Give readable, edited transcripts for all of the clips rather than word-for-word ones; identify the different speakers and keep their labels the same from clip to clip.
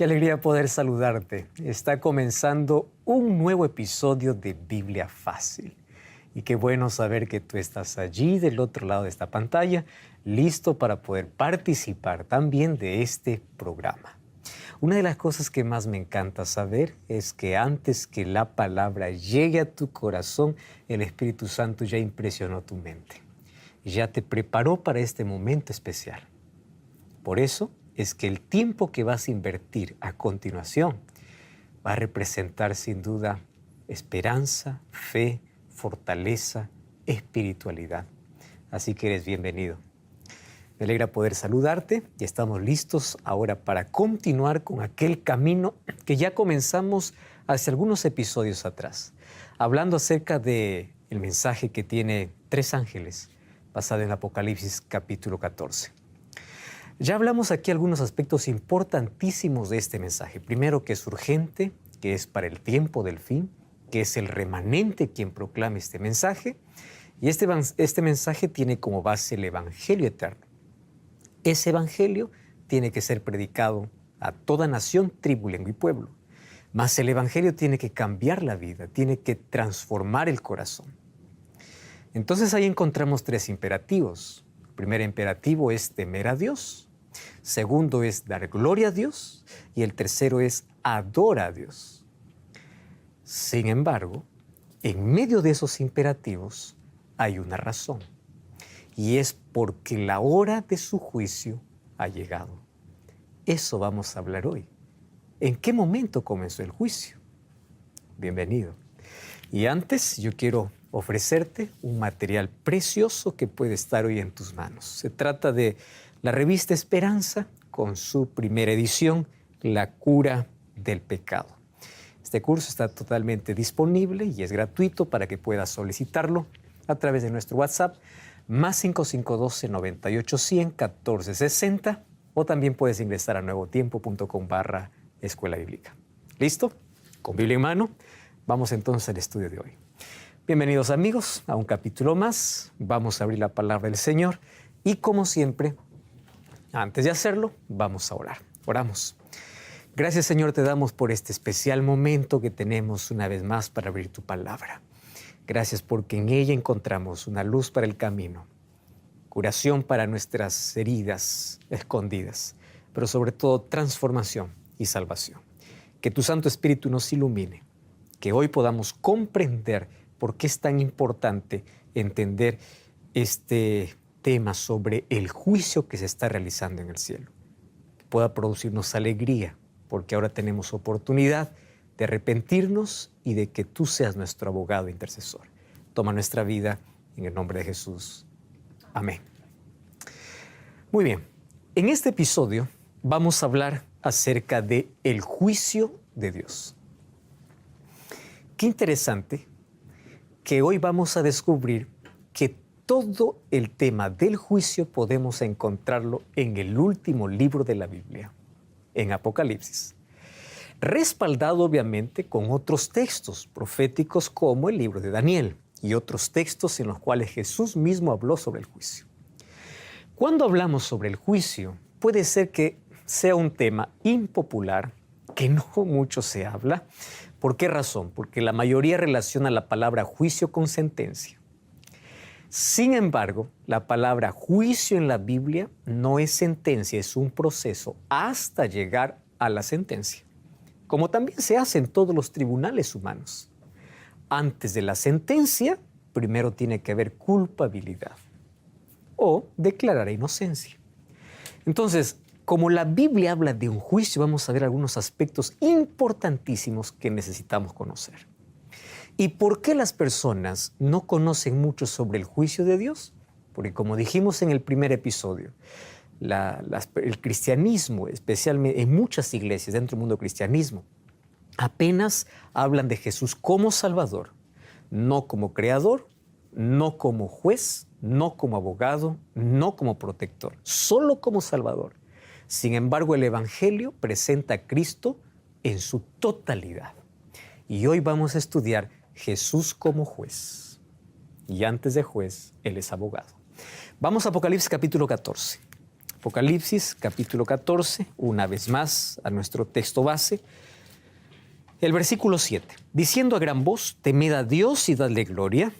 Speaker 1: Qué alegría poder saludarte. Está comenzando un nuevo episodio de Biblia Fácil. Y qué bueno saber que tú estás allí del otro lado de esta pantalla, listo para poder participar también de este programa. Una de las cosas que más me encanta saber es que antes que la palabra llegue a tu corazón, el Espíritu Santo ya impresionó tu mente. Ya te preparó para este momento especial. Por eso es que el tiempo que vas a invertir a continuación va a representar sin duda esperanza, fe, fortaleza, espiritualidad. Así que eres bienvenido. Me alegra poder saludarte y estamos listos ahora para continuar con aquel camino que ya comenzamos hace algunos episodios atrás, hablando acerca del mensaje que tiene 3 ángeles, basado en Apocalipsis capítulo 14. Ya hablamos aquí algunos aspectos importantísimos de este mensaje. Primero, que es urgente, que es para el tiempo del fin, que es el remanente quien proclama este mensaje. Y este mensaje tiene como base el Evangelio eterno. Ese Evangelio tiene que ser predicado a toda nación, tribu, lengua y pueblo. Mas el Evangelio tiene que cambiar la vida, tiene que transformar el corazón. Entonces ahí encontramos 3 imperativos. El primer imperativo es temer a Dios. Segundo es dar gloria a Dios. Y el tercero es adora a Dios. Sin embargo, en medio de esos imperativos hay una razón. Y es porque la hora de su juicio ha llegado. Eso vamos a hablar hoy. ¿En qué momento comenzó el juicio? Bienvenido. Y antes yo quiero ofrecerte un material precioso que puede estar hoy en tus manos. Se trata de la revista Esperanza con su primera edición, La cura del pecado. Este curso está totalmente disponible y es gratuito para que puedas solicitarlo a través de nuestro WhatsApp, más 5512 98 100 14 60, o también puedes ingresar a nuevotiempo.com/escuela bíblica. ¿Listo? Con Biblia en mano, vamos entonces al estudio de hoy. Bienvenidos amigos a un capítulo más. Vamos a abrir la palabra del Señor y como siempre, antes de hacerlo, vamos a orar. Oramos. Gracias Señor te damos por este especial momento que tenemos una vez más para abrir tu palabra. Gracias porque en ella encontramos una luz para el camino, curación para nuestras heridas escondidas, pero sobre todo transformación y salvación. Que tu Santo Espíritu nos ilumine, que hoy podamos comprender por qué es tan importante entender este tema sobre el juicio que se está realizando en el cielo. Que pueda producirnos alegría, porque ahora tenemos oportunidad de arrepentirnos y de que tú seas nuestro abogado e intercesor. Toma nuestra vida en el nombre de Jesús. Amén. Muy bien, en este episodio vamos a hablar acerca del juicio de Dios. Qué interesante que hoy vamos a descubrir que todo el tema del juicio podemos encontrarlo en el último libro de la Biblia, en Apocalipsis. Respaldado obviamente con otros textos proféticos como el libro de Daniel y otros textos en los cuales Jesús mismo habló sobre el juicio. Cuando hablamos sobre el juicio, puede ser que sea un tema impopular, que no mucho se habla. ¿Por qué razón? Porque la mayoría relaciona la palabra juicio con sentencia. Sin embargo, la palabra juicio en la Biblia no es sentencia, es un proceso hasta llegar a la sentencia, como también se hace en todos los tribunales humanos. Antes de la sentencia, primero tiene que haber culpabilidad o declarar inocencia. Entonces, como la Biblia habla de un juicio, vamos a ver algunos aspectos importantísimos que necesitamos conocer. ¿Y por qué las personas no conocen mucho sobre el juicio de Dios? Porque como dijimos en el primer episodio, el cristianismo, especialmente en muchas iglesias dentro del mundo cristianismo, apenas hablan de Jesús como Salvador, no como Creador, no como juez, no como abogado, no como protector, solo como Salvador. Sin embargo, el Evangelio presenta a Cristo en su totalidad. Y hoy vamos a estudiar Jesús como juez. Y antes de juez, Él es abogado. Vamos a Apocalipsis capítulo 14. Apocalipsis, capítulo 14, una vez más a nuestro texto base. El versículo 7, diciendo a gran voz, temed a Dios y dadle gloria,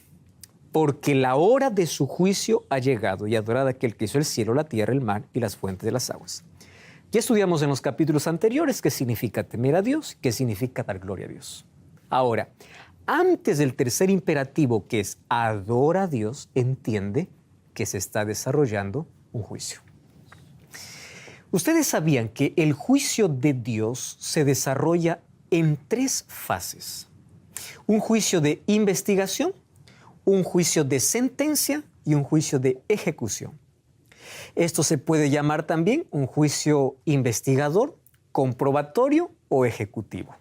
Speaker 1: porque la hora de su juicio ha llegado, y adorad a aquel que hizo el cielo, la tierra, el mar y las fuentes de las aguas. Ya estudiamos en los capítulos anteriores qué significa temer a Dios, qué significa dar gloria a Dios. Ahora, antes del tercer imperativo, que es adora a Dios, entiende que se está desarrollando un juicio. Ustedes sabían que el juicio de Dios se desarrolla en 3 fases. Un juicio de investigación, un juicio de sentencia y un juicio de ejecución. Esto se puede llamar también un juicio investigador, comprobatorio o ejecutivo.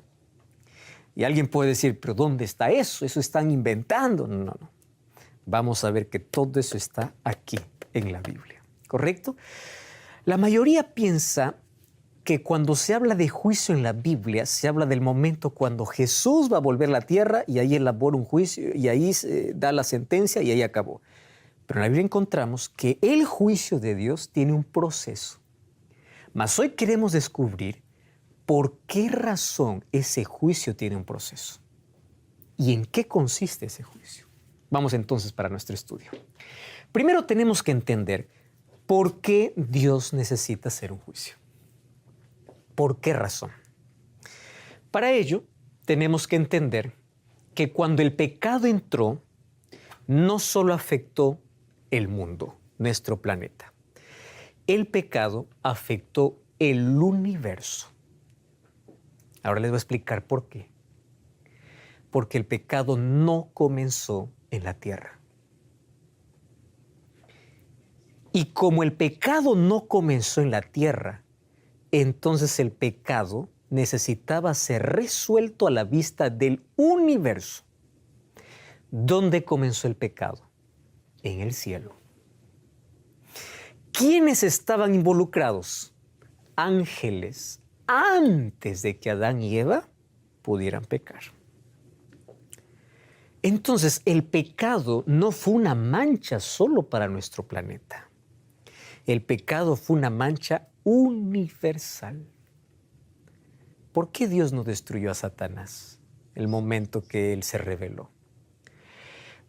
Speaker 1: Y alguien puede decir, pero ¿dónde está eso? Eso están inventando. No. Vamos a ver que todo eso está aquí en la Biblia, ¿correcto? La mayoría piensa que cuando se habla de juicio en la Biblia, se habla del momento cuando Jesús va a volver a la tierra y ahí elabora un juicio y ahí da la sentencia y ahí acabó. Pero en la Biblia encontramos que el juicio de Dios tiene un proceso. Mas hoy queremos descubrir por qué razón ese juicio tiene un proceso y en qué consiste ese juicio. Vamos entonces para nuestro estudio. Primero tenemos que entender por qué Dios necesita hacer un juicio. ¿Por qué razón? Para ello, tenemos que entender que cuando el pecado entró, no solo afectó el mundo, nuestro planeta. El pecado afectó el universo. Ahora les voy a explicar por qué. Porque el pecado no comenzó en la tierra. Y como el pecado no comenzó en la tierra, entonces el pecado necesitaba ser resuelto a la vista del universo. ¿Dónde comenzó el pecado? En el cielo. ¿Quiénes estaban involucrados? Ángeles, antes de que Adán y Eva pudieran pecar. Entonces, el pecado no fue una mancha solo para nuestro planeta. El pecado fue una mancha universal. ¿Por qué Dios no destruyó a Satanás el momento que él se rebeló?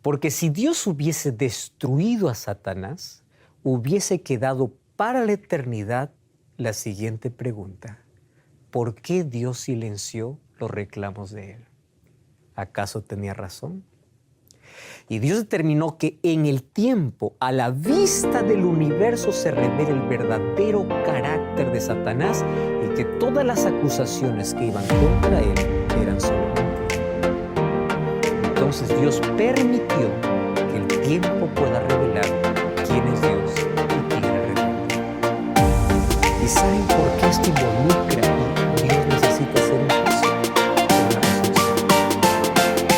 Speaker 1: Porque si Dios hubiese destruido a Satanás, hubiese quedado para la eternidad la siguiente pregunta. ¿Por qué Dios silenció los reclamos de él? ¿Acaso tenía razón? Y Dios determinó que en el tiempo, a la vista del universo, se revela el verdadero carácter de Satanás y que todas las acusaciones que iban contra él eran solo mentira. Entonces Dios permitió que el tiempo pueda revelar quién es Dios y quién era rebelde. ¿Y saben por qué esto involucra y Dios necesita hacer un juicio?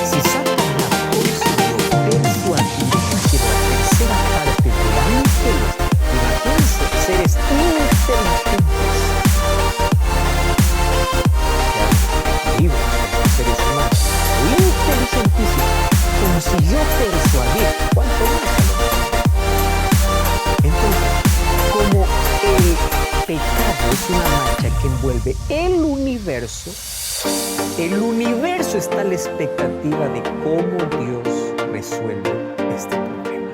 Speaker 1: Si Satanás consiguió persuadir que la tercera parte de ángeles, imagínense, seres inteligentes, vivos, seres humanos, inteligentísimos, consiguió persuadir, ¿cuánto más? Entonces, como el pecado es una mancha que envuelve el universo está a la expectativa de cómo Dios resuelve este problema.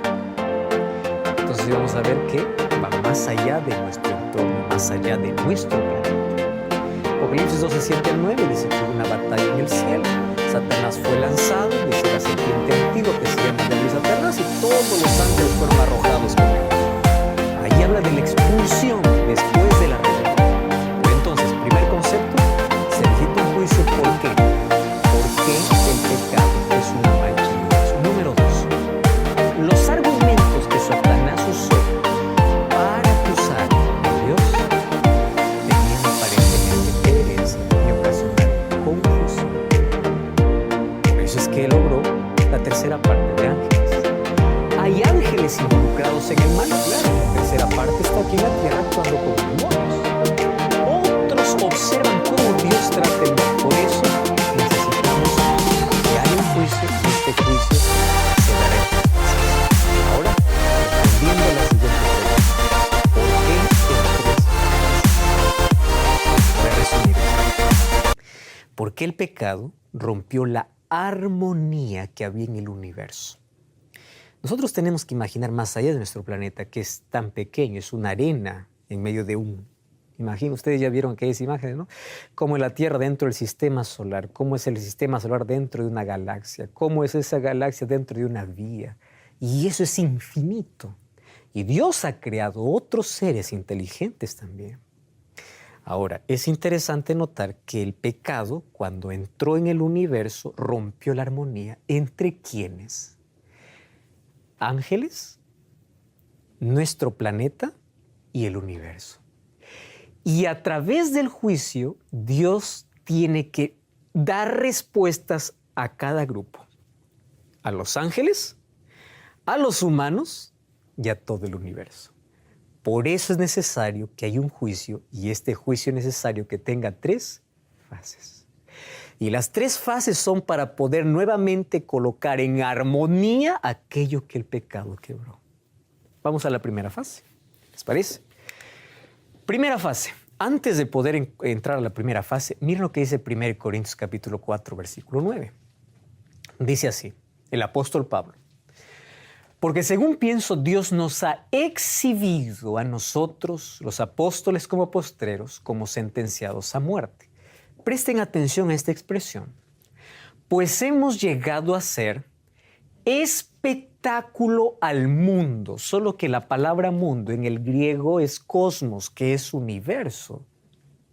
Speaker 1: Entonces vamos a ver que va más allá de nuestro entorno, más allá de nuestro planeta. Apocalipsis 12, 7 al 9 dice que hubo una batalla en el cielo. Satanás fue lanzado, dice la serpiente antigua que se llama Diablo y Satanás, y todos los ángeles fueron arrojados con él. Ahí habla de la expulsión después de la rebelión. Pero entonces, primer concepto, se necesita un juicio. ¿Por qué? Porque el pecado es una mancha. Número 2. Los argumentos que Satanás usó para acusar a Dios tenían aparentemente coherencia y ocasionaron confusión. Por eso es que él logró la tercera parte de ángeles. Hay ángeles involucrados en el mal, claro. La tercera parte está aquí en la tierra actuando como demonios. Otros observan cómo Dios trata el mal. Por eso necesitamos que haya un juicio y este juicio se dará en justicia. Ahora, respondiendo a la siguiente pregunta. ¿Por qué Porque el pecado rompió la armonía que había en el universo. Nosotros tenemos que imaginar más allá de nuestro planeta, que es tan pequeño, es una arena en medio de un... Imaginen, ustedes ya vieron aquellas imágenes, ¿no? Cómo es la Tierra dentro del sistema solar, cómo es el sistema solar dentro de una galaxia, cómo es esa galaxia dentro de una vía. Y eso es infinito. Y Dios ha creado otros seres inteligentes también. Ahora, es interesante notar que el pecado, cuando entró en el universo, rompió la armonía. ¿Entre quiénes? Ángeles, nuestro planeta y el universo. Y a través del juicio, Dios tiene que dar respuestas a cada grupo. A los ángeles, a los humanos y a todo el universo. Por eso es necesario que haya un juicio, y este juicio es necesario que tenga 3 fases. Y las 3 fases son para poder nuevamente colocar en armonía aquello que el pecado quebró. Vamos a la primera fase. ¿Les parece? Primera fase. Antes de poder entrar a la primera fase, miren lo que dice 1 Corintios capítulo 4, versículo 9. Dice así, el apóstol Pablo. Porque según pienso, Dios nos ha exhibido a nosotros, los apóstoles como postreros, como sentenciados a muerte. Presten atención a esta expresión. Pues hemos llegado a ser espectáculo al mundo, solo que la palabra mundo en el griego es cosmos, que es universo.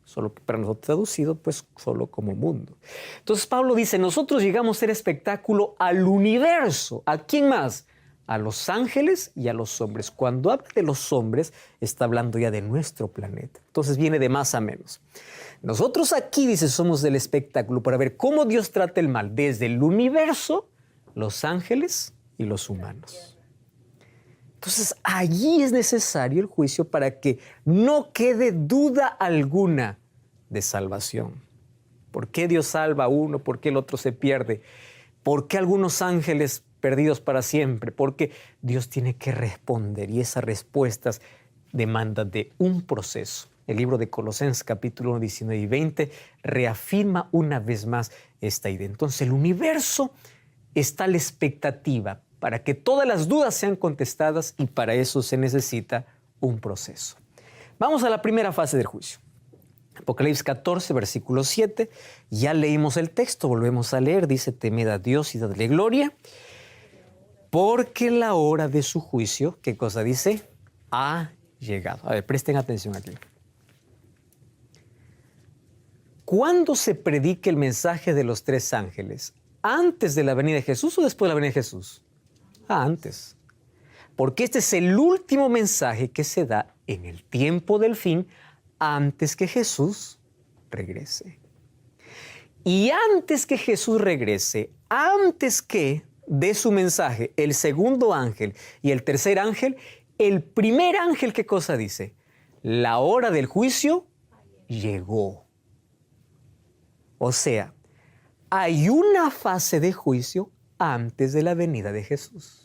Speaker 1: Solo que para nosotros traducido, pues solo como mundo. Entonces Pablo dice, nosotros llegamos a ser espectáculo al universo. ¿A quién más? A los ángeles y a los hombres. Cuando habla de los hombres, está hablando ya de nuestro planeta. Entonces viene de más a menos. Nosotros aquí, dice, somos del espectáculo para ver cómo Dios trata el mal desde el universo, los ángeles y los humanos. Entonces allí es necesario el juicio para que no quede duda alguna de salvación. ¿Por qué Dios salva a uno? ¿Por qué el otro se pierde? ¿Por qué algunos ángeles perdidos para siempre? Porque Dios tiene que responder, y esas respuestas demandan de un proceso. El libro de Colosenses capítulo 1, 19 y 20 reafirma una vez más esta idea. Entonces el universo está a la expectativa para que todas las dudas sean contestadas, y para eso se necesita un proceso. Vamos a la primera fase del juicio. Apocalipsis 14, versículo 7. Ya leímos el texto, volvemos a leer. Dice, temed a Dios y dadle gloria, porque la hora de su juicio, ¿qué cosa dice? Ha llegado. A ver, presten atención aquí. ¿Cuándo se predica el mensaje de los 3 ángeles? ¿Antes de la venida de Jesús o después de la venida de Jesús? Antes. Porque este es el último mensaje que se da en el tiempo del fin, antes que Jesús regrese. Y antes que Jesús regrese, antes que dé su mensaje el segundo ángel y el tercer ángel, el primer ángel, ¿qué cosa dice? La hora del juicio llegó. O sea, hay una fase de juicio antes de la venida de Jesús.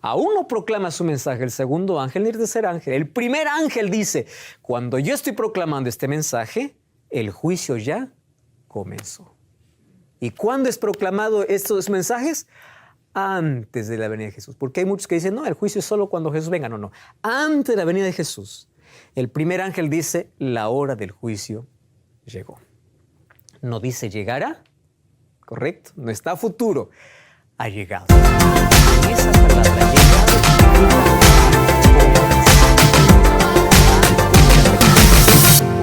Speaker 1: Aún no proclama su mensaje el segundo ángel ni el tercer ángel. El primer ángel dice, cuando yo estoy proclamando este mensaje, el juicio ya comenzó. ¿Y cuándo es proclamado estos mensajes? Antes de la venida de Jesús. Porque hay muchos que dicen, no, el juicio es solo cuando Jesús venga. No, no. Antes de la venida de Jesús, el primer ángel dice, la hora del juicio llegó. No dice llegará, ¿correcto? No está a futuro, ha llegado. Esa palabra, llegado,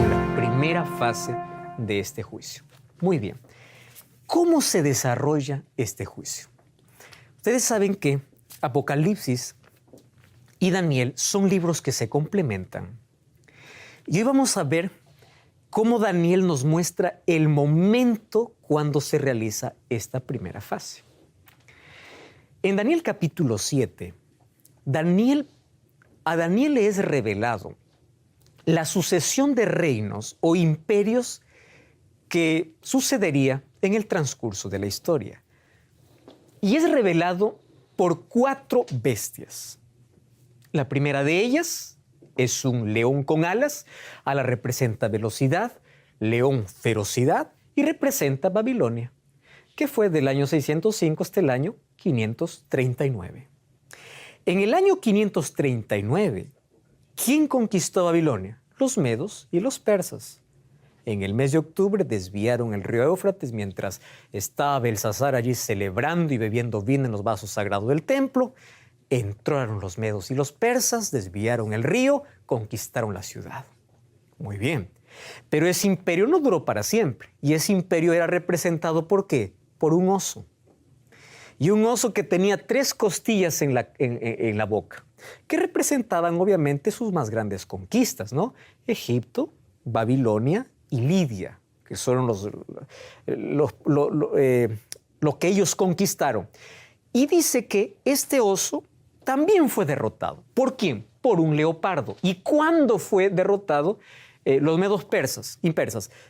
Speaker 1: la primera fase de este juicio. Muy bien. ¿Cómo se desarrolla este juicio? Ustedes saben que Apocalipsis y Daniel son libros que se complementan. Y hoy vamos a ver cómo Daniel nos muestra el momento cuando se realiza esta primera fase. En Daniel capítulo 7, a Daniel le es revelado la sucesión de reinos o imperios que sucedería en el transcurso de la historia. Y es revelado por 4 bestias. La primera de ellas es un león con alas. Ala representa velocidad, león ferocidad y representa Babilonia, que fue del año 605 hasta el año 539. En el año 539, ¿quién conquistó Babilonia? Los medos y los persas. En el mes de octubre desviaron el río Éufrates mientras estaba Belsasar allí celebrando y bebiendo vino en los vasos sagrados del templo. Entraron los medos y los persas, desviaron el río, conquistaron la ciudad. Muy bien, pero ese imperio no duró para siempre. Y ese imperio era representado ¿por qué? Por un oso. Y un oso que tenía 3 costillas en la boca, que representaban obviamente sus más grandes conquistas, ¿no? Egipto, Babilonia y Lidia, que son lo que ellos conquistaron. Y dice que este oso también fue derrotado. ¿Por quién? Por un leopardo. ¿Y cuándo fue derrotado los medos persas?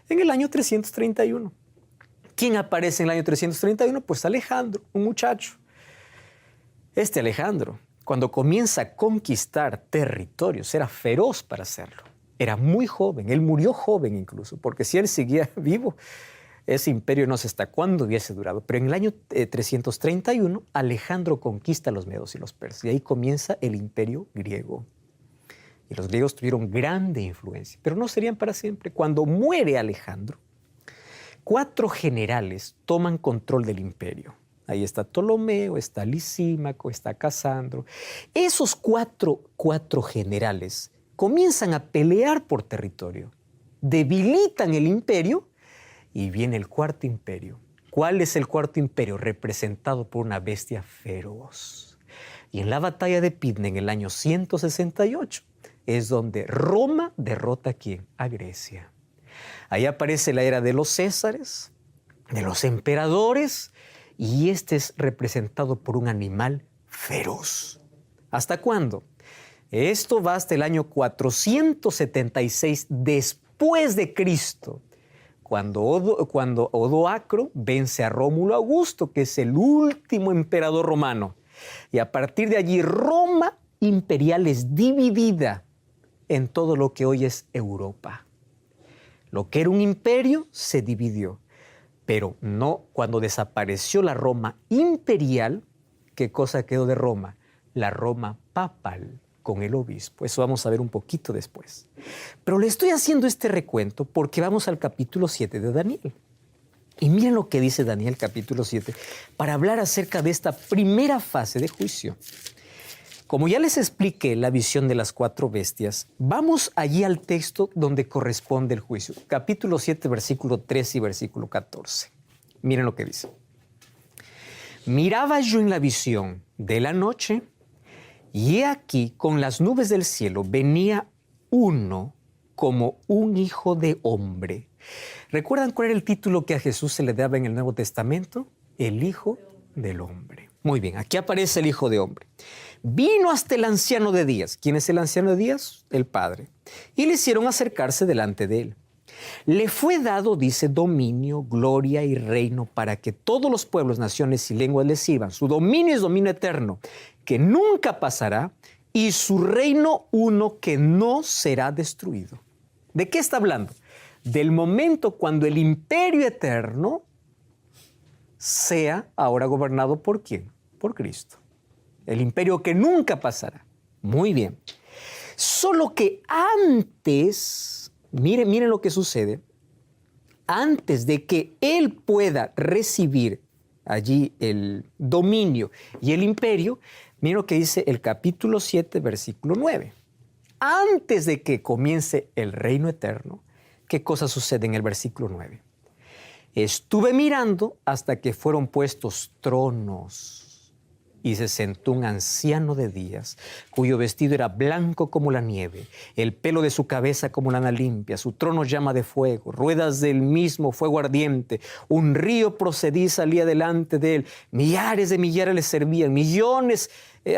Speaker 1: En el año 331. ¿Quién aparece en el año 331? Pues Alejandro, un muchacho. Este Alejandro, cuando comienza a conquistar territorios, era feroz para hacerlo. Era muy joven, él murió joven incluso, porque si él seguía vivo, ese imperio no sé hasta cuándo hubiese durado. Pero en el año 331, Alejandro conquista a los medos y los persas, y ahí comienza el imperio griego. Y los griegos tuvieron grande influencia, pero no serían para siempre. Cuando muere Alejandro, 4 generales toman control del imperio. Ahí está Ptolomeo, está Lisímaco, está Casandro. Esos cuatro generales comienzan a pelear por territorio, debilitan el imperio y viene el 4º imperio. ¿Cuál es el 4º imperio? Representado por una bestia feroz. Y en la batalla de Pydna, en el año 168, es donde Roma derrota ¿a quién? A Grecia. Ahí aparece la era de los Césares, de los emperadores, y este es representado por un animal feroz. ¿Hasta cuándo? Esto va hasta el año 476 después de Cristo, cuando Odoacro vence a Rómulo Augusto, que es el último emperador romano. Y a partir de allí, Roma imperial es dividida en todo lo que hoy es Europa. Lo que era un imperio se dividió, pero no cuando desapareció la Roma imperial. ¿Qué cosa quedó de Roma? La Roma papal con el obispo. Eso vamos a ver un poquito después. Pero le estoy haciendo este recuento porque vamos al capítulo 7 de Daniel. Y miren lo que dice Daniel capítulo 7 para hablar acerca de esta primera fase de juicio. Como ya les expliqué la visión de las 4 bestias, vamos allí al texto donde corresponde el juicio. Capítulo 7, versículo 13 y versículo 14. Miren lo que dice. Miraba yo en la visión de la noche, y he aquí con las nubes del cielo venía uno como un hijo de hombre. ¿Recuerdan cuál era el título que a Jesús se le daba en el Nuevo Testamento? El Hijo del Hombre. Muy bien, aquí aparece el Hijo de Hombre. Vino hasta el anciano de días. ¿Quién es el anciano de días? El Padre. Y le hicieron acercarse delante de él. Le fue dado, dice, dominio, gloria y reino para que todos los pueblos, naciones y lenguas le sirvan. Su dominio es dominio eterno, que nunca pasará, y su reino uno que no será destruido. ¿De qué está hablando? Del momento cuando el imperio eterno sea ahora gobernado ¿por quién? Por Cristo. El imperio que nunca pasará. Muy bien. Solo que antes, miren lo que sucede, antes de que él pueda recibir allí el dominio y el imperio, miren lo que dice el capítulo 7, versículo 9. Antes de que comience el reino eterno, ¿qué cosa sucede en el versículo 9? Estuve mirando hasta que fueron puestos tronos y se sentó un anciano de días, cuyo vestido era blanco como la nieve, el pelo de su cabeza como lana limpia, su trono llama de fuego, ruedas del mismo fuego ardiente, un río procedía y salía delante de él, millares de millares le servían, millones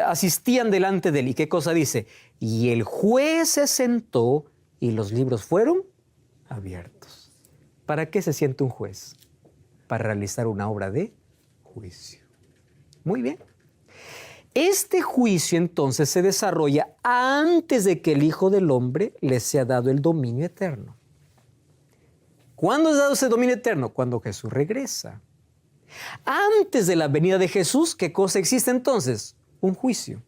Speaker 1: asistían delante de él. ¿Y qué cosa dice? Y el juez se sentó y los libros fueron abiertos. ¿Para qué se siente un juez? Para realizar una obra de juicio. Muy bien. Este juicio entonces se desarrolla antes de que el Hijo del Hombre le sea dado el dominio eterno. ¿Cuándo es dado ese dominio eterno? Cuando Jesús regresa. Antes de la venida de Jesús, ¿qué cosa existe entonces? Un juicio.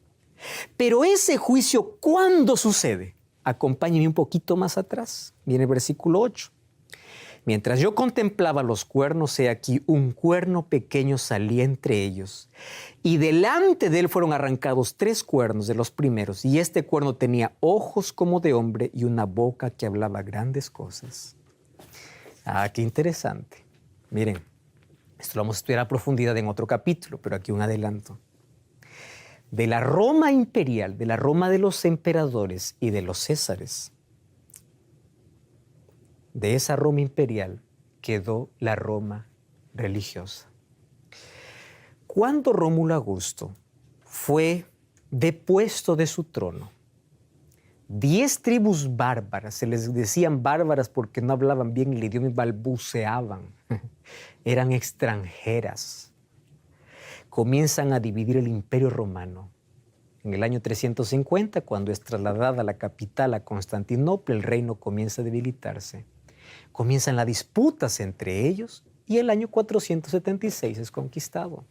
Speaker 1: Pero ese juicio, ¿cuándo sucede? Acompáñenme un poquito más atrás. Viene el versículo 8. Mientras yo contemplaba los cuernos, he aquí un cuerno pequeño salía entre ellos. Y delante de él fueron arrancados 3 cuernos de los primeros. Y este cuerno tenía ojos como de hombre y una boca que hablaba grandes cosas. Ah, qué interesante. Miren, esto lo vamos a estudiar a profundidad en otro capítulo, pero aquí un adelanto. De la Roma imperial, de la Roma de los emperadores y de los césares, de esa Roma imperial quedó la Roma religiosa. Cuando Rómulo Augusto fue depuesto de su trono, 10 tribus bárbaras, se les decían bárbaras porque no hablaban bien el idioma y balbuceaban, eran extranjeras, comienzan a dividir el Imperio Romano. En el año 350, cuando es trasladada la capital a Constantinopla, el reino comienza a debilitarse. Comienzan las disputas entre ellos y el año 476 es conquistado.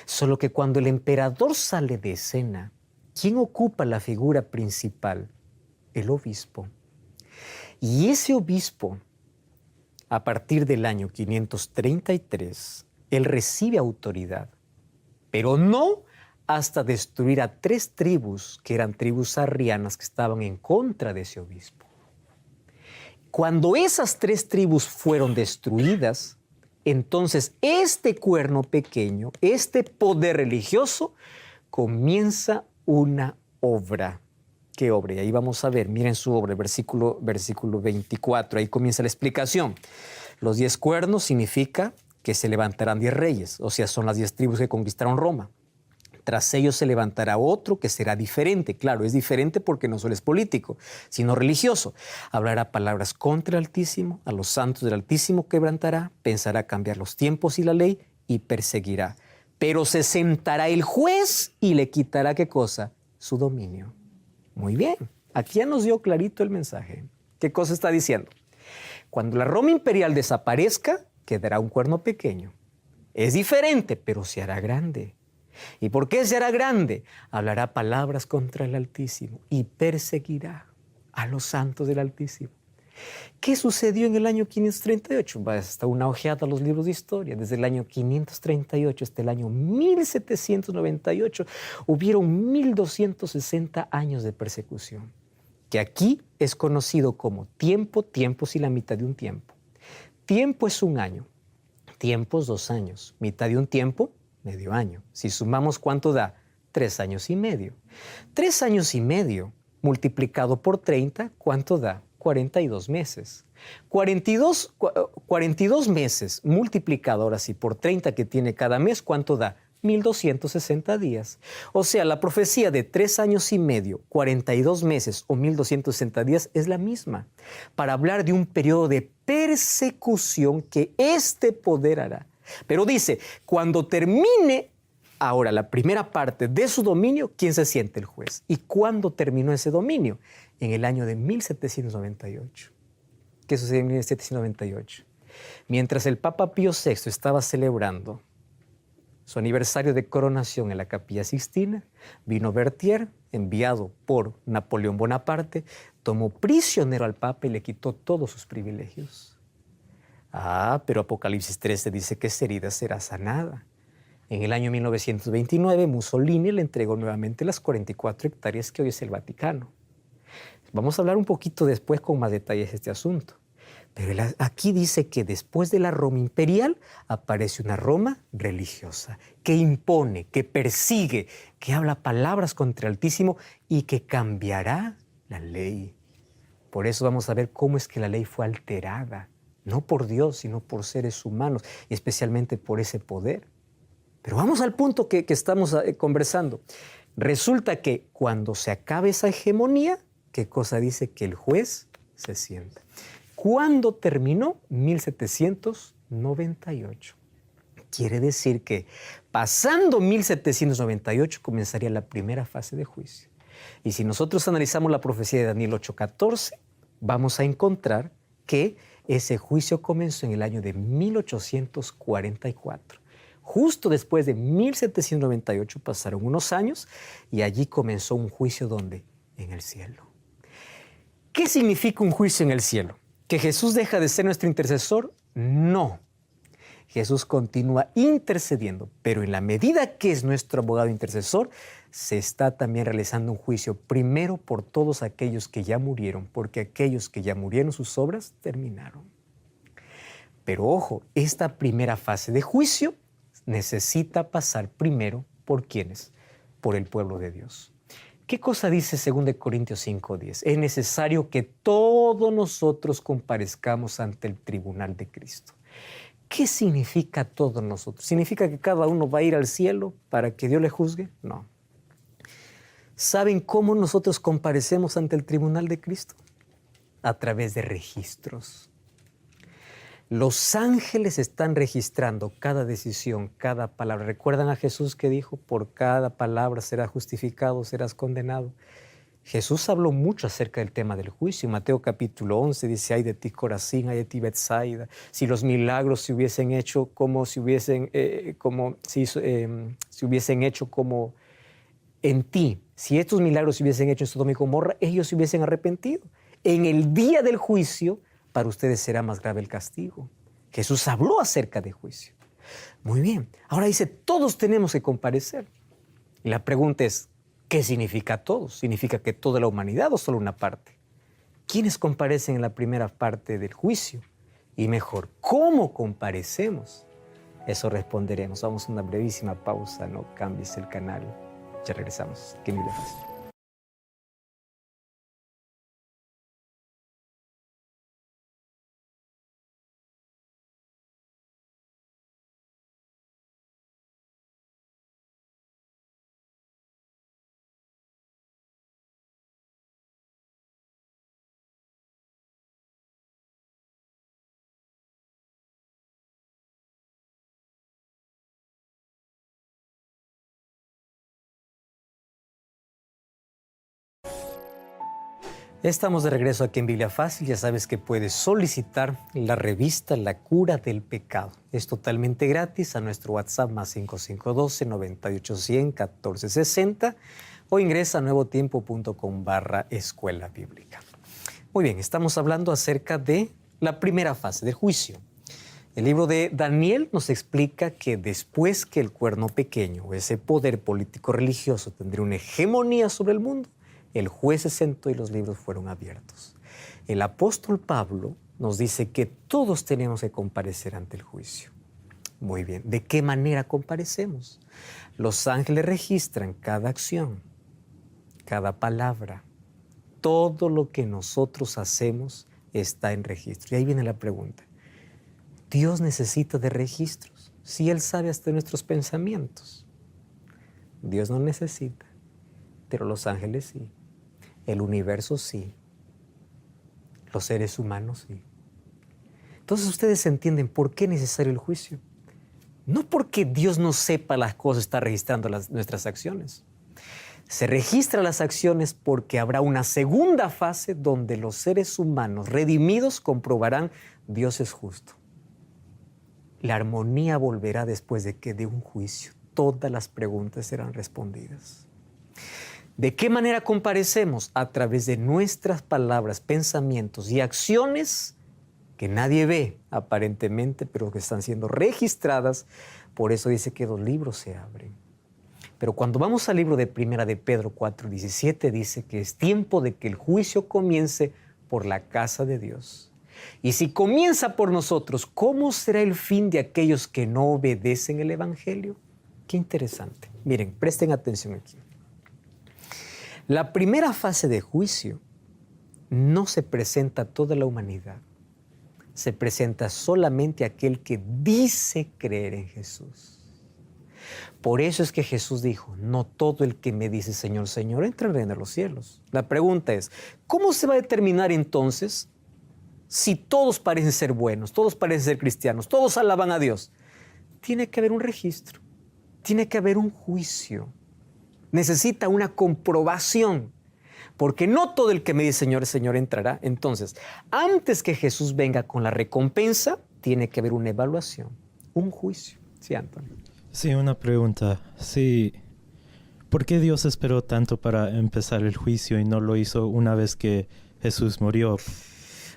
Speaker 1: Solo que cuando el emperador sale de escena, ¿quién ocupa la figura principal? El obispo. Y ese obispo, a partir del año 533, él recibe autoridad, pero no hasta destruir a 3 tribus, que eran tribus arrianas que estaban en contra de ese obispo. Cuando esas 3 tribus fueron destruidas, entonces este cuerno pequeño, este poder religioso, comienza una obra. ¿Qué obra? Y ahí vamos a ver, miren su obra, versículo 24, ahí comienza la explicación. Los 10 cuernos significa que se levantarán 10 reyes, o sea, son las 10 tribus que conquistaron Roma. Tras ellos se levantará otro que será diferente. Claro, es diferente porque no solo es político, sino religioso. Hablará palabras contra el Altísimo, a los santos del Altísimo quebrantará, pensará cambiar los tiempos y la ley y perseguirá. Pero se sentará el juez y le quitará, ¿qué cosa? Su dominio. Muy bien, aquí ya nos dio clarito el mensaje. ¿Qué cosa está diciendo? Cuando la Roma imperial desaparezca, quedará un cuerno pequeño. Es diferente, pero se hará grande. ¿Y por qué se hará grande? Hablará palabras contra el Altísimo y perseguirá a los santos del Altísimo. ¿Qué sucedió en el año 538? Basta una ojeada a los libros de historia. Desde el año 538 hasta el año 1798 hubieron 1260 años de persecución, que aquí es conocido como tiempo, tiempos y la mitad de un tiempo. Tiempo es un año, tiempo es 2 años, mitad de un tiempo, medio año. Si sumamos, ¿cuánto da? 3 años y medio. 3 años y medio multiplicado por 30, ¿cuánto da? 42 meses. 42 meses multiplicado ahora sí por 30 que tiene cada mes, ¿cuánto da? 1260 días. O sea, la profecía de 3 años y medio, 42 meses o 1260 días es la misma, para hablar de un periodo de persecución que este poder hará. Pero dice, cuando termine ahora la primera parte de su dominio, ¿quién se siente? El juez. ¿Y cuándo terminó ese dominio? En el año de 1798. ¿Qué sucedió en 1798? Mientras el Papa Pío VI estaba celebrando su aniversario de coronación en la Capilla Sixtina, vino Berthier, enviado por Napoleón Bonaparte, tomó prisionero al Papa y le quitó todos sus privilegios. Pero Apocalipsis 13 dice que esa herida será sanada. En el año 1929, Mussolini le entregó nuevamente las 44 hectáreas que hoy es el Vaticano. Vamos a hablar un poquito después con más detalles de este asunto. Pero aquí dice que después de la Roma imperial aparece una Roma religiosa, que impone, que persigue, que habla palabras contra el Altísimo y que cambiará la ley. Por eso vamos a ver cómo es que la ley fue alterada. No por Dios, sino por seres humanos, y especialmente por ese poder. Pero vamos al punto que estamos conversando. Resulta que cuando se acabe esa hegemonía, ¿qué cosa dice? Que el juez se sienta. ¿Cuándo terminó? 1798. Quiere decir que pasando 1798 comenzaría la primera fase de juicio. Y si nosotros analizamos la profecía de Daniel 8:14, vamos a encontrar que Ese juicio comenzó en el año de 1844. Justo después de 1798 pasaron unos años y allí comenzó un juicio ¿dónde? En el cielo. ¿Qué significa un juicio en el cielo? ¿Que Jesús deja de ser nuestro intercesor? No. Jesús continúa intercediendo, pero en la medida que es nuestro abogado intercesor, se está también realizando un juicio primero por todos aquellos que ya murieron, porque aquellos que ya murieron sus obras terminaron. Pero ojo, esta primera fase de juicio necesita pasar primero ¿por quiénes? Por el pueblo de Dios. ¿Qué cosa dice 2 Corintios 5:10? Es necesario que todos nosotros comparezcamos ante el tribunal de Cristo. ¿Qué significa todos nosotros? ¿Significa que cada uno va a ir al cielo para que Dios le juzgue? No. ¿Saben cómo nosotros comparecemos ante el tribunal de Cristo? A través de registros. Los ángeles están registrando cada decisión, cada palabra. ¿Recuerdan a Jesús que dijo, por cada palabra serás justificado, serás condenado? Jesús habló mucho acerca del tema del juicio. En Mateo capítulo 11 dice, ay de ti Corazín, ay de ti Betsaida. Si los milagros se hubiesen hecho si hubiesen hecho como en ti, si estos milagros se hubiesen hecho en Sodoma y Gomorra, ellos se hubiesen arrepentido. En el día del juicio, para ustedes será más grave el castigo. Jesús habló acerca de juicio. Muy bien. Ahora dice, todos tenemos que comparecer. Y la pregunta es, ¿qué significa todos? ¿Significa que toda la humanidad o solo una parte? ¿Quiénes comparecen en la primera parte del juicio? Y mejor, ¿cómo comparecemos? Eso responderemos. Vamos a una brevísima pausa, no cambies el canal. Ya regresamos. Que Biblia Fácil. Estamos de regreso aquí en Biblia Fácil. Ya sabes que puedes solicitar la revista La Cura del Pecado. Es totalmente gratis a nuestro WhatsApp más 5512-9810-1460 o ingresa a nuevotiempo.com/escuela bíblica. Muy bien, estamos hablando acerca de la primera fase del juicio. El libro de Daniel nos explica que después que el cuerno pequeño, ese poder político religioso, tendría una hegemonía sobre el mundo, el juez se sentó y los libros fueron abiertos. El apóstol Pablo nos dice que todos tenemos que comparecer ante el juicio. Muy bien, ¿de qué manera comparecemos? Los ángeles registran cada acción, cada palabra. Todo lo que nosotros hacemos está en registro. Y ahí viene la pregunta. ¿Dios necesita de registros? Si Él sabe hasta nuestros pensamientos. Dios no necesita, pero los ángeles sí. El universo sí. Los seres humanos sí. Entonces ustedes entienden por qué es necesario el juicio. No porque Dios no sepa las cosas, está registrando nuestras acciones. Se registran las acciones porque habrá una segunda fase donde los seres humanos redimidos comprobarán Dios es justo. La armonía volverá después de un juicio. Todas las preguntas serán respondidas. ¿De qué manera comparecemos? A través de nuestras palabras, pensamientos y acciones que nadie ve aparentemente, pero que están siendo registradas. Por eso dice que los libros se abren. Pero cuando vamos al libro de Primera de Pedro 4:17, dice que es tiempo de que el juicio comience por la casa de Dios. Y si comienza por nosotros, ¿cómo será el fin de aquellos que no obedecen el Evangelio? Qué interesante. Miren, presten atención aquí. La primera fase de juicio no se presenta a toda la humanidad. Se presenta solamente a aquel que dice creer en Jesús. Por eso es que Jesús dijo, no todo el que me dice Señor, Señor, entra en el reino de los cielos. La pregunta es, ¿cómo se va a determinar entonces si todos parecen ser buenos, todos parecen ser cristianos, todos alaban a Dios? Tiene que haber un registro, tiene que haber un juicio. Necesita una comprobación. Porque no todo el que me dice Señor, Señor entrará. Entonces, antes que Jesús venga con la recompensa, tiene que haber una evaluación, un juicio. Sí, Antonio.
Speaker 2: Sí, una pregunta. Sí, ¿por qué Dios esperó tanto para empezar el juicio y no lo hizo una vez que Jesús murió?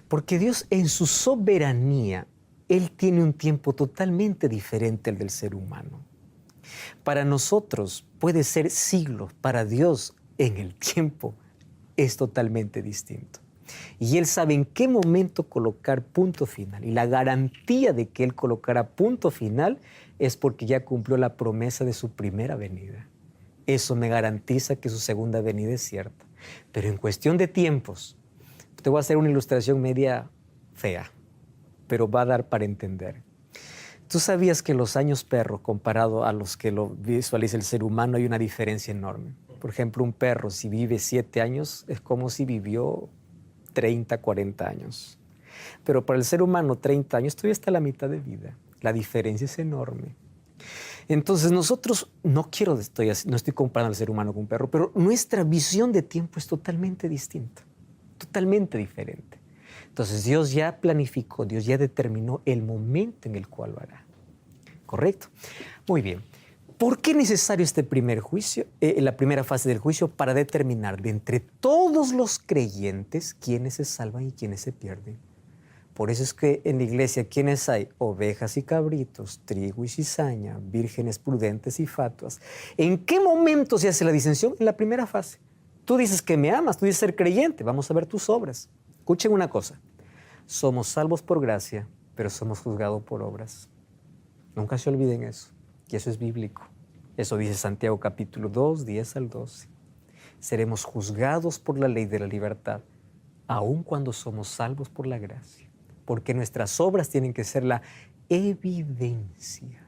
Speaker 1: Porque Dios en su soberanía, Él tiene un tiempo totalmente diferente al del ser humano. Para nosotros puede ser siglos, para Dios en el tiempo es totalmente distinto. Y Él sabe en qué momento colocar punto final. Y la garantía de que Él colocará punto final es porque ya cumplió la promesa de su primera venida. Eso me garantiza que su segunda venida es cierta. Pero en cuestión de tiempos, te voy a hacer una ilustración media fea, pero va a dar para entender. ¿Tú sabías que los años perro, comparado a los que lo visualiza el ser humano, hay una diferencia enorme? Por ejemplo, un perro, si vive 7 años, es como si vivió 30, 40 años. Pero para el ser humano, 30 años todavía está a la mitad de vida. La diferencia es enorme. Entonces nosotros, no estoy comparando al ser humano con un perro, pero nuestra visión de tiempo es totalmente distinta, totalmente diferente. Entonces Dios ya planificó, Dios ya determinó el momento en el cual lo hará. ¿Correcto? Muy bien. ¿Por qué es necesario este primer juicio, la primera fase del juicio, para determinar de entre todos los creyentes quiénes se salvan y quiénes se pierden? Por eso es que en la iglesia, ¿quiénes hay? Ovejas y cabritos, trigo y cizaña, vírgenes prudentes y fatuas. ¿En qué momento se hace la distinción? En la primera fase. Tú dices que me amas, tú dices ser creyente, vamos a ver tus obras. Escuchen una cosa, somos salvos por gracia, pero somos juzgados por obras. Nunca se olviden eso, y eso es bíblico. Eso dice Santiago capítulo 2, 10 al 12. Seremos juzgados por la ley de la libertad, aun cuando somos salvos por la gracia. Porque nuestras obras tienen que ser la evidencia,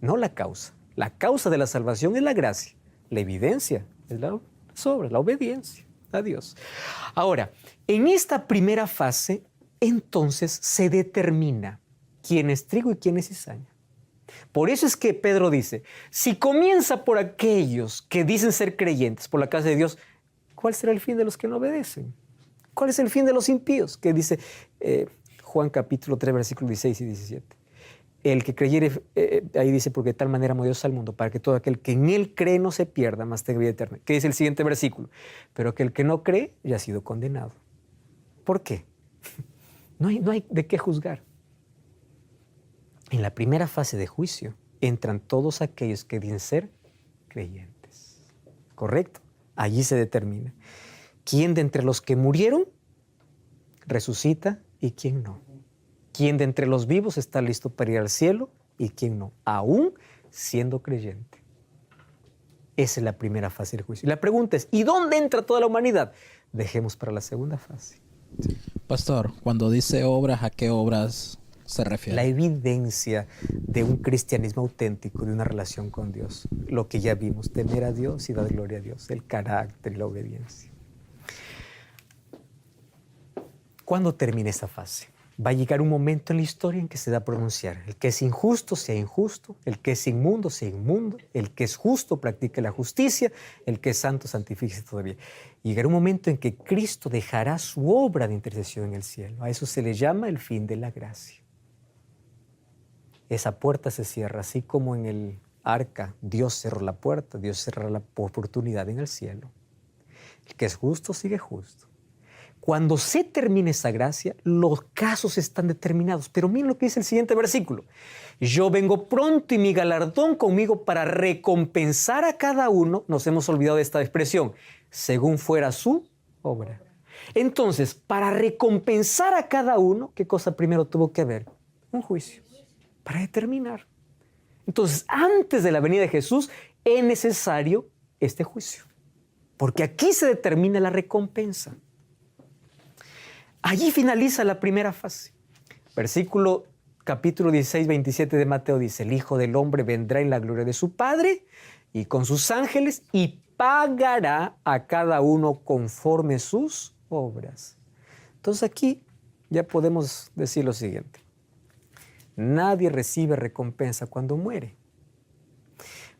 Speaker 1: no la causa. La causa de la salvación es la gracia. La evidencia es las obras, la obediencia a Dios. Ahora, en esta primera fase, entonces se determina quién es trigo y quién es cizaña. Por eso es que Pedro dice, si comienza por aquellos que dicen ser creyentes por la casa de Dios, ¿cuál será el fin de los que no obedecen? ¿Cuál es el fin de los impíos? Que dice Juan capítulo 3, versículos 16 y 17. El que creyere, ahí dice, porque de tal manera amó Dios al mundo, para que todo aquel que en él cree no se pierda, mas tenga vida eterna. ¿Qué dice el siguiente versículo? Pero que el que no cree ya ha sido condenado. ¿Por qué? No hay de qué juzgar. En la primera fase de juicio entran todos aquellos que dicen ser creyentes. ¿Correcto? Allí se determina quién de entre los que murieron resucita y quién no. Quién de entre los vivos está listo para ir al cielo y quién no, aún siendo creyente. Esa es la primera fase del juicio. Y la pregunta es, ¿y dónde entra toda la humanidad? Dejemos para la segunda fase.
Speaker 3: Pastor, cuando dice obras, ¿a qué obras se refiere?
Speaker 1: La evidencia de un cristianismo auténtico, de una relación con Dios. Lo que ya vimos, temer a Dios y dar gloria a Dios, el carácter y la obediencia. ¿Cuándo termina esta fase? Va a llegar un momento en la historia en que se da a pronunciar. El que es injusto sea injusto, el que es inmundo sea inmundo, el que es justo practique la justicia, el que es santo santifíquese todavía. Llegará un momento en que Cristo dejará su obra de intercesión en el cielo. A eso se le llama el fin de la gracia. Esa puerta se cierra, así como en el arca Dios cerró la puerta, Dios cerrará la oportunidad en el cielo. El que es justo sigue justo. Cuando se termine esa gracia, los casos están determinados. Pero miren lo que dice el siguiente versículo. Yo vengo pronto y mi galardón conmigo para recompensar a cada uno, nos hemos olvidado de esta expresión, según fuera su obra. Entonces, para recompensar a cada uno, ¿qué cosa primero tuvo que haber? Un juicio, para determinar. Entonces, antes de la venida de Jesús, es necesario este juicio. Porque aquí se determina la recompensa. Allí finaliza la primera fase. Versículo capítulo 16, 27 de Mateo dice, el Hijo del Hombre vendrá en la gloria de su Padre y con sus ángeles y pagará a cada uno conforme sus obras. Entonces aquí ya podemos decir lo siguiente. Nadie recibe recompensa cuando muere.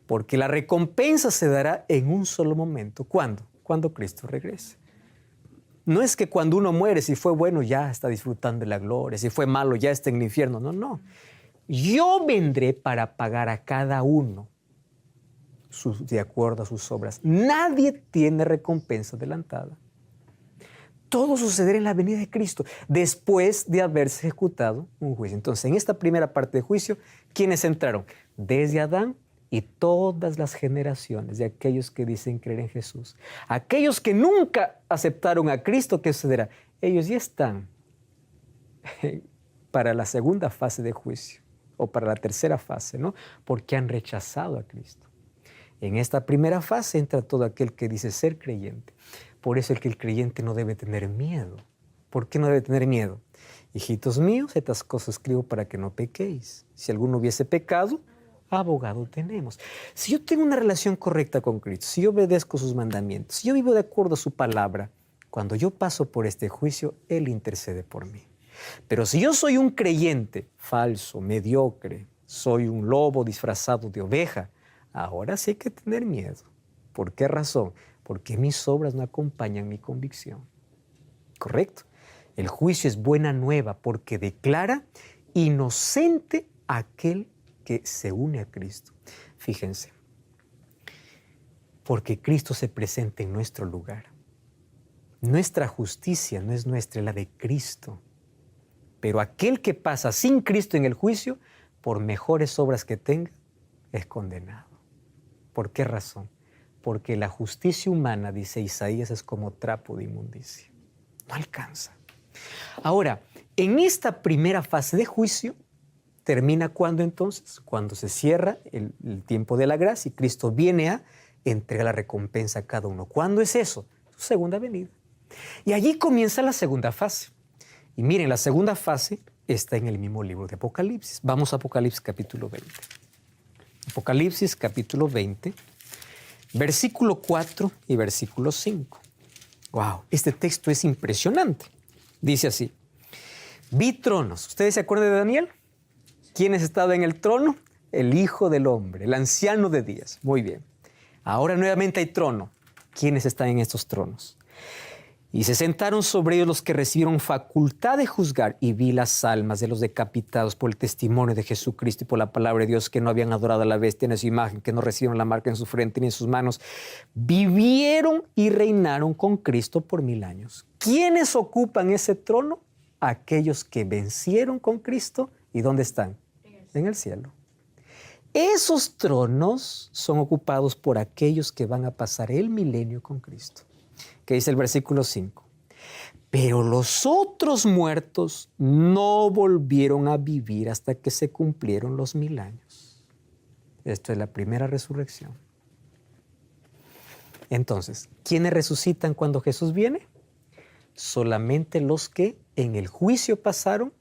Speaker 1: Porque la recompensa se dará en un solo momento. ¿Cuándo? cuando Cristo regrese. No es que cuando uno muere, si fue bueno, ya está disfrutando de la gloria, si fue malo, ya está en el infierno. No, no. Yo vendré para pagar a cada uno de acuerdo a sus obras. Nadie tiene recompensa adelantada. Todo sucederá en la venida de Cristo, después de haberse ejecutado un juicio. Entonces, en esta primera parte del juicio, ¿quiénes entraron? Desde Adán y todas las generaciones de aquellos que dicen creer en Jesús. Aquellos que nunca aceptaron a Cristo, ¿qué sucederá? Ellos ya están para la segunda fase de juicio, o para la tercera fase, ¿no? Porque han rechazado a Cristo. En esta primera fase entra todo aquel que dice ser creyente. Por eso el creyente no debe tener miedo. ¿Por qué no debe tener miedo? Hijitos míos, estas cosas escribo para que no pequéis. Si alguno hubiese pecado, abogado tenemos. Si yo tengo una relación correcta con Cristo, si yo obedezco sus mandamientos, si yo vivo de acuerdo a su palabra, cuando yo paso por este juicio, Él intercede por mí. Pero si yo soy un creyente falso, mediocre, soy un lobo disfrazado de oveja, ahora sí hay que tener miedo. ¿Por qué razón? Porque mis obras no acompañan mi convicción. ¿Correcto? El juicio es buena nueva porque declara inocente a aquel que se une a Cristo. Fíjense, porque Cristo se presenta en nuestro lugar. Nuestra justicia no es nuestra, es la de Cristo. Pero aquel que pasa sin Cristo en el juicio, por mejores obras que tenga, es condenado. ¿Por qué razón? Porque la justicia humana, dice Isaías, es como trapo de inmundicia. No alcanza. Ahora, en esta primera fase de juicio, ¿termina cuándo entonces? Cuando se cierra el tiempo de la gracia y Cristo viene a entregar la recompensa a cada uno. ¿Cuándo es eso? Su segunda venida. Y allí comienza la segunda fase. Y miren, la segunda fase está en el mismo libro de Apocalipsis. Vamos a Apocalipsis capítulo 20. Apocalipsis capítulo 20, versículo 4 y versículo 5. ¡Wow! Este texto es impresionante. Dice así: vi tronos. ¿Ustedes se acuerdan de Daniel? ¿Quiénes estaban en el trono? El Hijo del Hombre, el Anciano de Días. Muy bien. Ahora nuevamente hay trono. ¿Quiénes están en estos tronos? Y se sentaron sobre ellos los que recibieron facultad de juzgar, y vi las almas de los decapitados por el testimonio de Jesucristo y por la palabra de Dios, que no habían adorado a la bestia ni a su imagen, que no recibieron la marca en su frente ni en sus manos. Vivieron y reinaron con Cristo por 1000 años. ¿Quiénes ocupan ese trono? Aquellos que vencieron con Cristo. ¿Y dónde están? En el cielo. Esos tronos son ocupados por aquellos que van a pasar el milenio con Cristo. Que dice el versículo 5. Pero los otros muertos no volvieron a vivir hasta que se cumplieron los 1000 años. Esto es la primera resurrección. Entonces, ¿quiénes resucitan cuando Jesús viene? Solamente los que en el juicio pasaron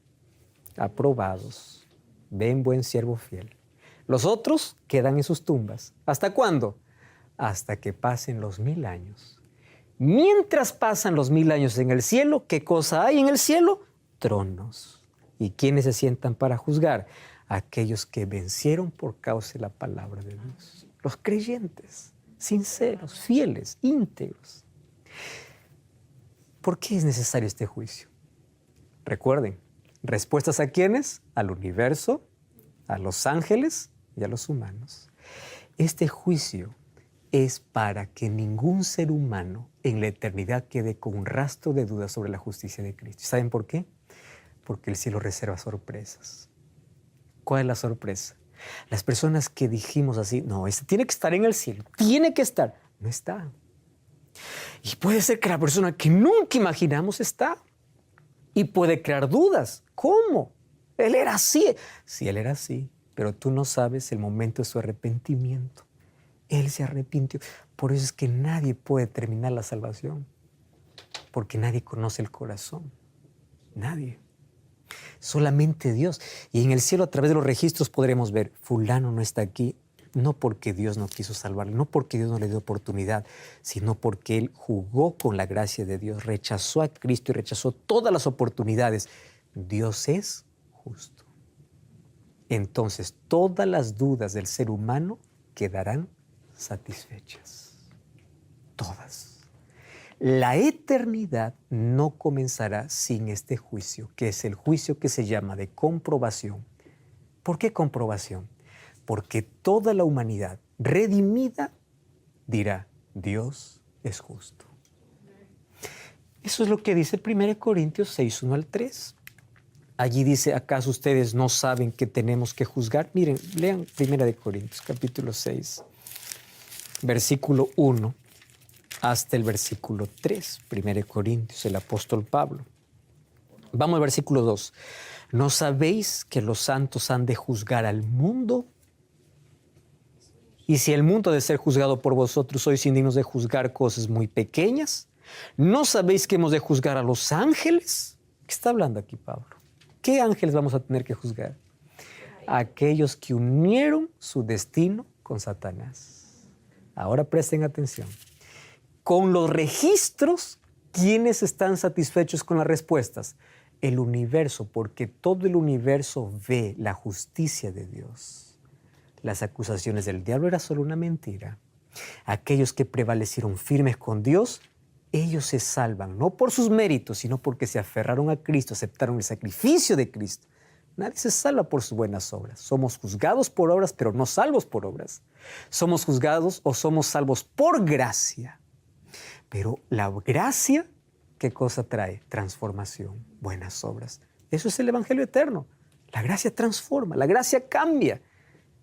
Speaker 1: aprobados. Ven, buen siervo fiel. Los otros quedan en sus tumbas. ¿Hasta cuándo? Hasta que pasen los 1000 años. Mientras pasan los 1000 años en el cielo, ¿qué cosa hay en el cielo? Tronos. ¿Y quiénes se sientan para juzgar? Aquellos que vencieron por causa de la palabra de Dios. Los creyentes, sinceros, fieles, íntegros. ¿Por qué es necesario este juicio? Recuerden, ¿respuestas a quiénes? Al universo, a los ángeles y a los humanos. Este juicio es para que ningún ser humano en la eternidad quede con un rastro de duda sobre la justicia de Cristo. ¿Saben por qué? Porque el cielo reserva sorpresas. ¿Cuál es la sorpresa? Las personas que dijimos así, no, este tiene que estar en el cielo, tiene que estar, no está. Y puede ser que la persona que nunca imaginamos está. Y puede crear dudas. ¿Cómo? Él era así. Sí, él era así, pero tú no sabes el momento de su arrepentimiento. Él se arrepintió. Por eso es que nadie puede terminar la salvación. Porque nadie conoce el corazón. Nadie. Solamente Dios. Y en el cielo, a través de los registros, podremos ver, fulano no está aquí, no porque Dios no quiso salvarlo, no porque Dios no le dio oportunidad, sino porque él jugó con la gracia de Dios, rechazó a Cristo y rechazó todas las oportunidades. Dios es justo. Entonces, todas las dudas del ser humano quedarán satisfechas. Todas. La eternidad no comenzará sin este juicio, que es el juicio que se llama de comprobación. ¿Por qué comprobación? Porque toda la humanidad redimida dirá, Dios es justo. Eso es lo que dice 1 Corintios 6, 1 al 3. Allí dice, ¿acaso ustedes no saben que tenemos que juzgar? Miren, lean 1 Corintios, capítulo 6, versículo 1 hasta el versículo 3. 1 Corintios, el apóstol Pablo. Vamos al versículo 2. ¿No sabéis que los santos han de juzgar al mundo? Y si el mundo ha de ser juzgado por vosotros, sois indignos de juzgar cosas muy pequeñas. ¿No sabéis que hemos de juzgar a los ángeles? ¿Qué está hablando aquí Pablo? ¿Qué ángeles vamos a tener que juzgar? Aquellos que unieron su destino con Satanás. Ahora presten atención. Con los registros, ¿quiénes están satisfechos con las respuestas? El universo, porque todo el universo ve la justicia de Dios. Las acusaciones del diablo era solo una mentira. Aquellos que prevalecieron firmes con Dios, ellos se salvan, no por sus méritos, sino porque se aferraron a Cristo, aceptaron el sacrificio de Cristo. Nadie se salva por sus buenas obras. Somos juzgados por obras, pero no salvos por obras. Somos juzgados o somos salvos por gracia. Pero la gracia, ¿qué cosa trae? Transformación, buenas obras. Eso es el Evangelio eterno. La gracia transforma, la gracia cambia.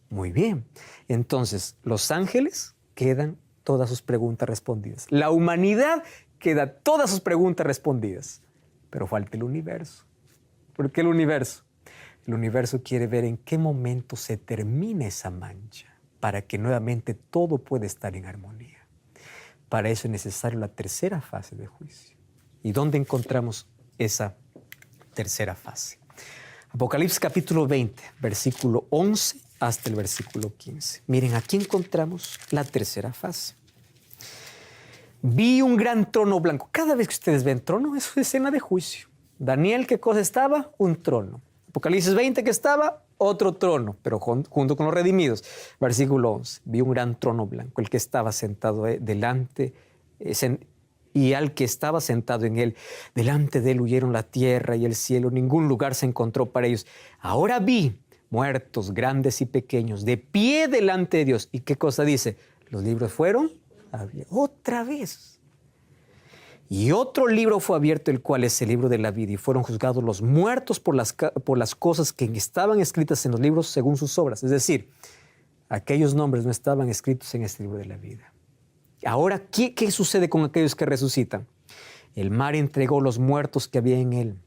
Speaker 1: Muy bien. Entonces, los ángeles quedan todas sus preguntas respondidas. La humanidad queda todas sus preguntas respondidas. Pero falta el universo. ¿Por qué el universo? El universo quiere ver en qué momento se termina esa mancha para que nuevamente todo pueda estar en armonía. Para eso es necesaria la tercera fase de juicio. ¿Y dónde encontramos esa tercera fase? Apocalipsis capítulo 20, versículo 11 hasta el versículo 15. Miren, aquí encontramos la tercera fase. Vi un gran trono blanco. Cada vez que ustedes ven trono, es escena de juicio. Daniel, ¿qué cosa estaba? Un trono. Apocalipsis 20, ¿qué estaba? Otro trono, pero junto con los redimidos. Versículo 11. Vi un gran trono blanco, el que estaba sentado delante, y al que estaba sentado en él. Delante de él huyeron la tierra y el cielo. Ningún lugar se encontró para ellos. Ahora vi muertos, grandes y pequeños, de pie delante de Dios. ¿Y qué cosa dice? Los libros fueron abiertos. Otra vez. Y otro libro fue abierto, el cual es el libro de la vida. Y fueron juzgados los muertos por las cosas que estaban escritas en los libros según sus obras. Es decir, aquellos nombres no estaban escritos en este libro de la vida. Ahora, ¿qué sucede con aquellos que resucitan? El mar entregó los muertos que había en él.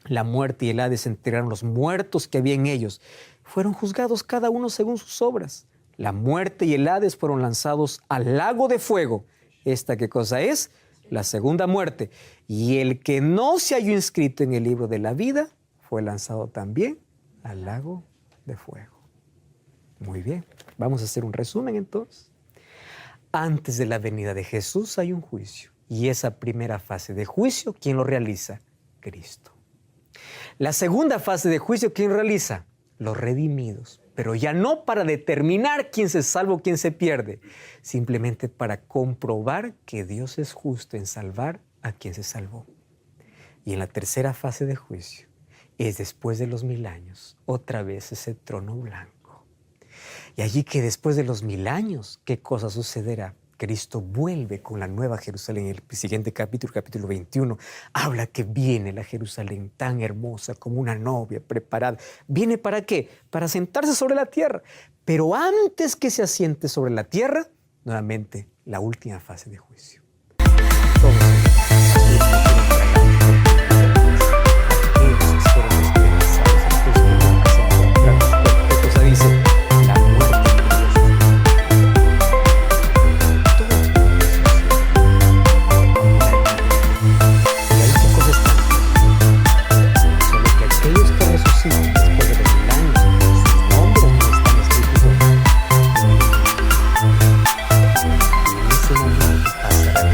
Speaker 1: La muerte y el Hades entregaron los muertos que había en ellos. Fueron juzgados cada uno según sus obras. La muerte y el Hades fueron lanzados al lago de fuego. ¿Esta qué cosa es? La segunda muerte. Y el que no se halló inscrito en el libro de la vida fue lanzado también al lago de fuego. Muy bien. Vamos a hacer un resumen entonces. Antes de la venida de Jesús hay un juicio. Y esa primera fase de juicio, ¿quién lo realiza? Cristo. La segunda fase de juicio, ¿quién realiza? Los redimidos. Pero ya no para determinar quién se salva o quién se pierde, simplemente para comprobar que Dios es justo en salvar a quien se salvó. Y en la tercera fase de juicio, es después de los 1000 años, otra vez ese trono blanco. Y allí que después de los 1000 años, ¿qué cosa sucederá? Cristo vuelve con la nueva Jerusalén. En el siguiente capítulo, capítulo 21, habla que viene la Jerusalén tan hermosa como una novia preparada. ¿Viene para qué? Para sentarse sobre la tierra. Pero antes que se asiente sobre la tierra, nuevamente la última fase de juicio. Pasará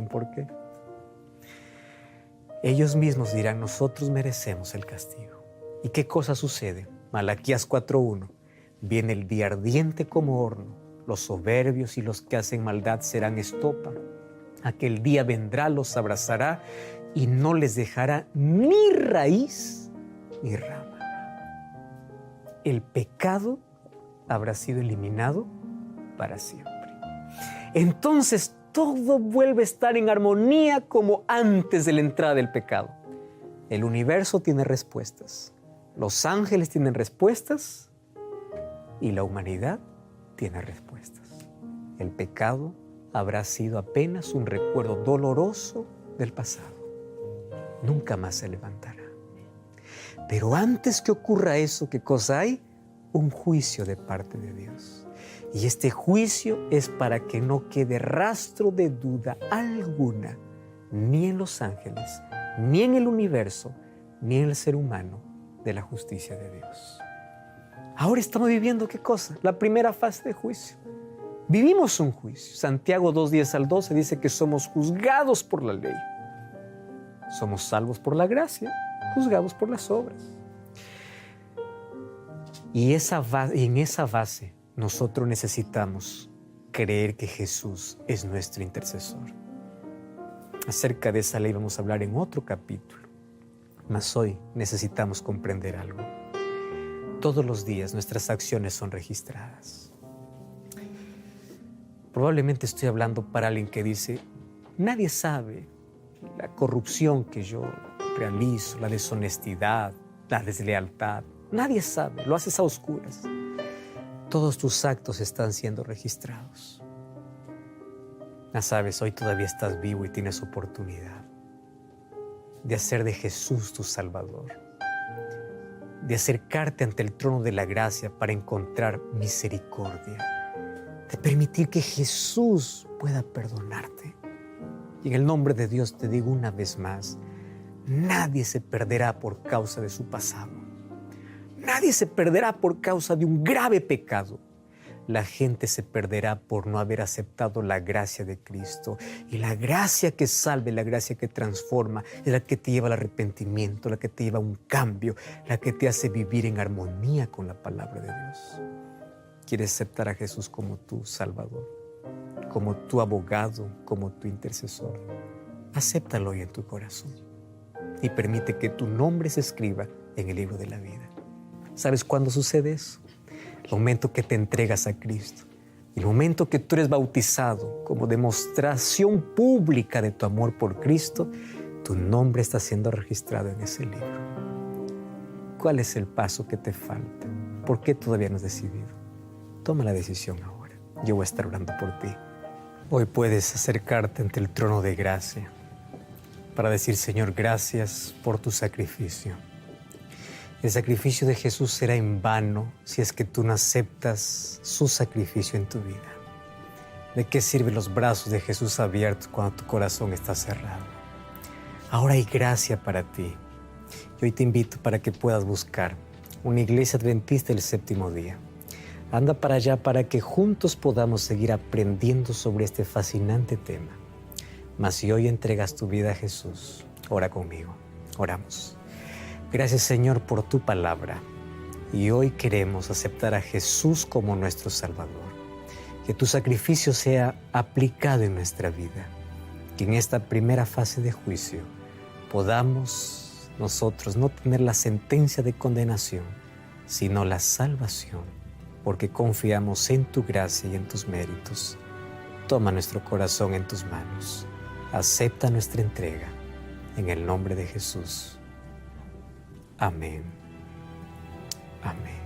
Speaker 1: ¿Saben por qué? Ellos mismos dirán, nosotros merecemos el castigo. ¿Y qué cosa sucede? Malaquías 4:1. Viene el día ardiente como horno. Los soberbios y los que hacen maldad serán estopa. Aquel día vendrá, los abrazará y no les dejará ni raíz ni rama. El pecado habrá sido eliminado para siempre. Entonces todo vuelve a estar en armonía como antes de la entrada del pecado. El universo tiene respuestas, los ángeles tienen respuestas y la humanidad tiene respuestas. El pecado habrá sido apenas un recuerdo doloroso del pasado. Nunca más se levantará. Pero antes que ocurra eso, ¿qué cosa hay? Un juicio de parte de Dios. Y este juicio es para que no quede rastro de duda alguna, ni en los ángeles, ni en el universo, ni en el ser humano, de la justicia de Dios. Ahora estamos viviendo, ¿qué cosa? La primera fase de juicio. Vivimos un juicio. Santiago 2:10-12 dice que somos juzgados por la ley. Somos salvos por la gracia, juzgados por las obras. Y en esa base nosotros necesitamos creer que Jesús es nuestro intercesor. Acerca de esa ley vamos a hablar en otro capítulo. Mas hoy necesitamos comprender algo. Todos los días nuestras acciones son registradas. Probablemente estoy hablando para alguien que dice, nadie sabe la corrupción que yo realizo, la deshonestidad, la deslealtad. Nadie sabe, lo haces a oscuras. Todos tus actos están siendo registrados. Ya sabes, hoy todavía estás vivo y tienes oportunidad de hacer de Jesús tu Salvador, de acercarte ante el trono de la gracia para encontrar misericordia, de permitir que Jesús pueda perdonarte. Y en el nombre de Dios te digo una vez más, nadie se perderá por causa de su pasado. Nadie se perderá por causa de un grave pecado. La gente se perderá por no haber aceptado la gracia de Cristo. Y la gracia que salve, la gracia que transforma, es la que te lleva al arrepentimiento, la que te lleva a un cambio, la que te hace vivir en armonía con la palabra de Dios. ¿Quieres aceptar a Jesús como tu Salvador, como tu abogado, como tu intercesor? Acéptalo hoy en tu corazón y permite que tu nombre se escriba en el libro de la vida. ¿Sabes cuándo sucede eso? El momento que te entregas a Cristo, el momento que tú eres bautizado como demostración pública de tu amor por Cristo, tu nombre está siendo registrado en ese libro. ¿Cuál es el paso que te falta? ¿Por qué todavía no has decidido? Toma la decisión ahora. Yo voy a estar orando por ti. Hoy puedes acercarte ante el trono de gracia para decir, Señor, gracias por tu sacrificio. El sacrificio de Jesús será en vano si es que tú no aceptas su sacrificio en tu vida. ¿De qué sirven los brazos de Jesús abiertos cuando tu corazón está cerrado? Ahora hay gracia para ti. Y hoy te invito para que puedas buscar una iglesia adventista del séptimo día. Anda para allá para que juntos podamos seguir aprendiendo sobre este fascinante tema. Mas si hoy entregas tu vida a Jesús, ora conmigo. Oramos. Gracias, Señor, por tu palabra. Y hoy queremos aceptar a Jesús como nuestro Salvador. Que tu sacrificio sea aplicado en nuestra vida. Que en esta primera fase de juicio podamos nosotros no tener la sentencia de condenación, sino la salvación, porque confiamos en tu gracia y en tus méritos. Toma nuestro corazón en tus manos. Acepta nuestra entrega. En el nombre de Jesús. Amén. Amén.